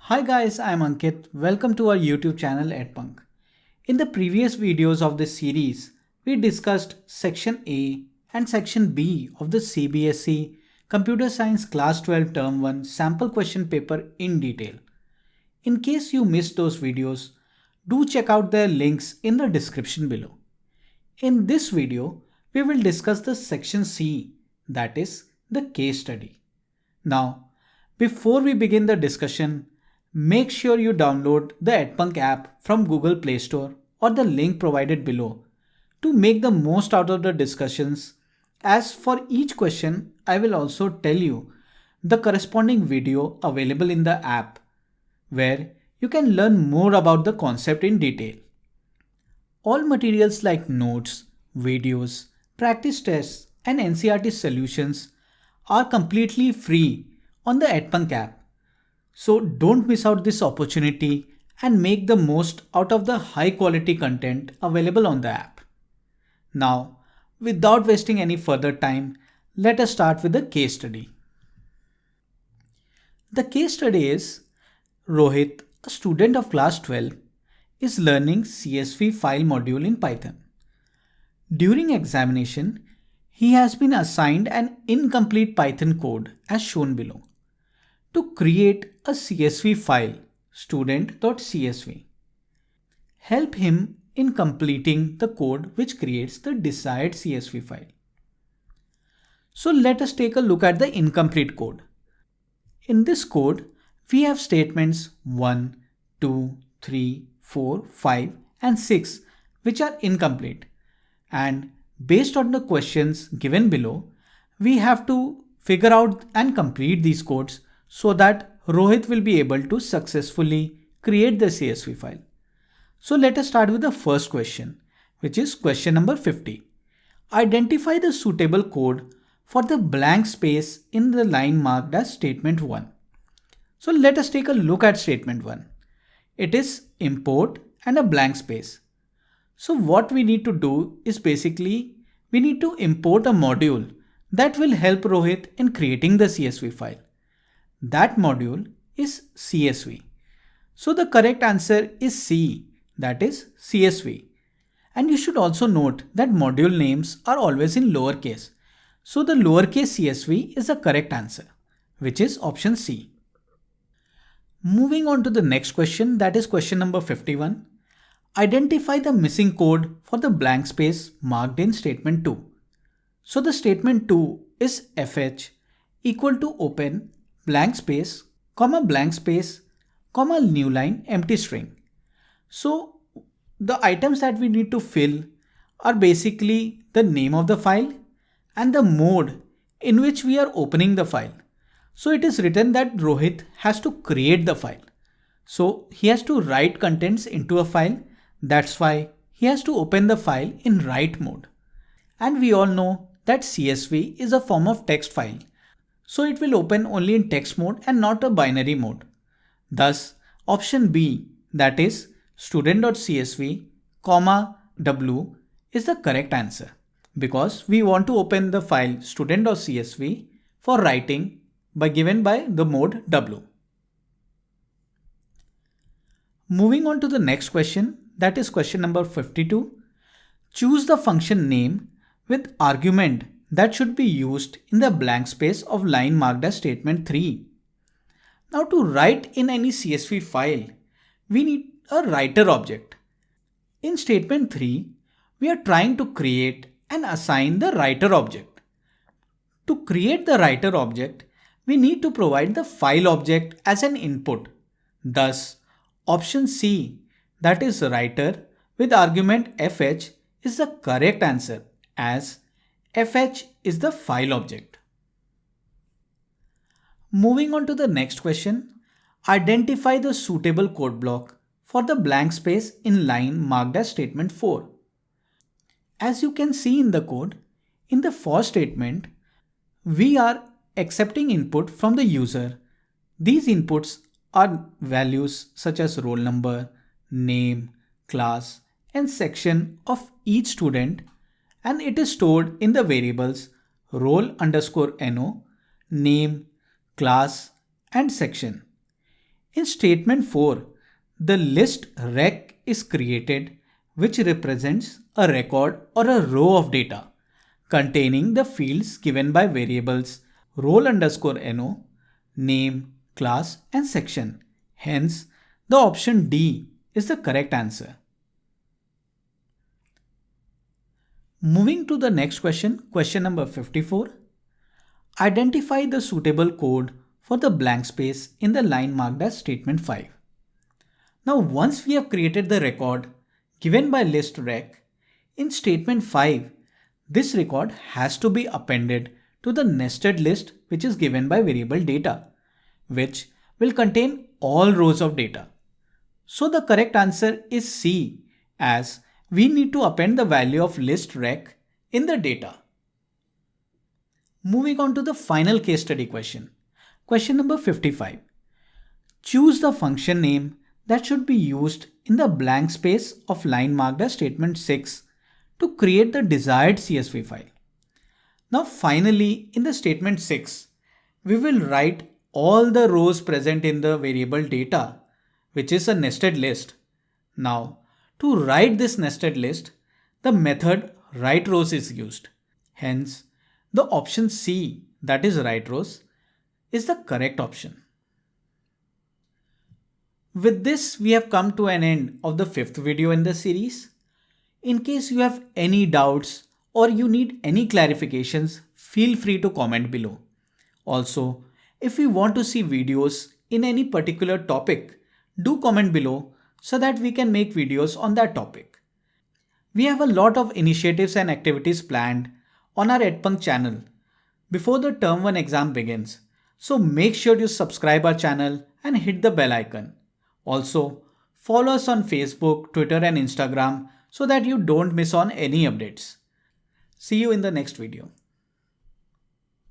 Hi guys, I'm Ankit. Welcome to our YouTube channel EdPunk. In the previous videos of this series, we discussed Section A and Section B of the CBSE Computer Science Class 12 Term 1 sample question paper in detail. In case you missed those videos, do check out their links in the description below. In this video, we will discuss the Section C, that is, the case study. Now, before we begin the discussion, make sure you download the EdPunk app from Google Play Store or the link provided below to make the most out of the discussions. As for each question, I will also tell you the corresponding video available in the app where you can learn more about the concept in detail. All materials like notes, videos, practice tests, and NCERT solutions are completely free on the EdPunk app. So don't miss out this opportunity and make the most out of the high quality content available on the app. Now, without wasting any further time, let us start with the case study. The case study is Rohit, a student of class 12, is learning CSV file module in Python. During examination, he has been assigned an incomplete Python code as shown below to create a CSV file student.csv. Help him in completing the code which creates the desired CSV file. So let us take a look at the incomplete code. In this code, we have statements 1, 2, 3, 4, 5 and 6 which are incomplete, and based on the questions given below, we have to figure out and complete these codes so that Rohit will be able to successfully create the CSV file. So let us start with the first question, which is question number 50. Identify the suitable code for the blank space in the line marked as statement 1. So let us take a look at statement 1. It is import and a blank space. So what we need to do is basically we need to import a module that will help Rohit in creating the CSV file. That module is CSV. So the correct answer is C, that is CSV. And you should also note that module names are always in lowercase. So the lowercase CSV is the correct answer, which is option C. Moving on to the next question, that is question number 51. Identify the missing code for the blank space marked in statement 2. So the statement 2 is fh equal to open blank space, comma new line empty string. So the items that we need to fill are basically the name of the file and the mode in which we are opening the file. So it is written that Rohit has to create the file. So he has to write contents into a file. That's why he has to open the file in write mode. And we all know that CSV is a form of text file. So it will open only in text mode and not a binary mode. Thus, option B, that is student.csv, w is the correct answer because we want to open the file student.csv for writing given by the mode w. Moving on to the next question, that is question number 52. Choose the function name with argument that should be used in the blank space of line marked as statement 3. Now to write in any CSV file, we need a writer object. In statement 3, we are trying to create and assign the writer object. To create the writer object, we need to provide the file object as an input. Thus, option C, that is writer with argument fh, is the correct answer as fh is the file object. Moving on to the next question, identify the suitable code block for the blank space in line marked as statement 4. As you can see in the code, in the for statement, we are accepting input from the user. These inputs are values such as roll number, name, class, and section of each student, and it is stored in the variables roll_no, name, class, and section. In statement 4, the list rec is created which represents a record or a row of data containing the fields given by variables roll underscore no, name, class and section. Hence, the option D is the correct answer. Moving to the next question, question number 54. Identify the suitable code for the blank space in the line marked as statement 5. Now once we have created the record given by list rec, in statement 5, this record has to be appended to the nested list which is given by variable data, which will contain all rows of data. So the correct answer is C, as we need to append the value of list rec in the data. Moving on to the final case study question. Question number 55. Choose the function name that should be used in the blank space of line marked as statement 6 to create the desired CSV file. Now finally, in the statement 6, we will write all the rows present in the variable data, which is a nested list. Now, to write this nested list, the method writeRows is used. Hence, the option C, that is writeRows, is the correct option. With this, we have come to an end of the 5th video in the series. In case you have any doubts or you need any clarifications, feel free to comment below. Also, if you want to see videos in any particular topic, do comment below so that we can make videos on that topic. We have a lot of initiatives and activities planned on our Edpunk channel before the Term 1 exam begins. So make sure you subscribe our channel and hit the bell icon. Also, follow us on Facebook, Twitter and Instagram so that you don't miss on any updates. See you in the next video.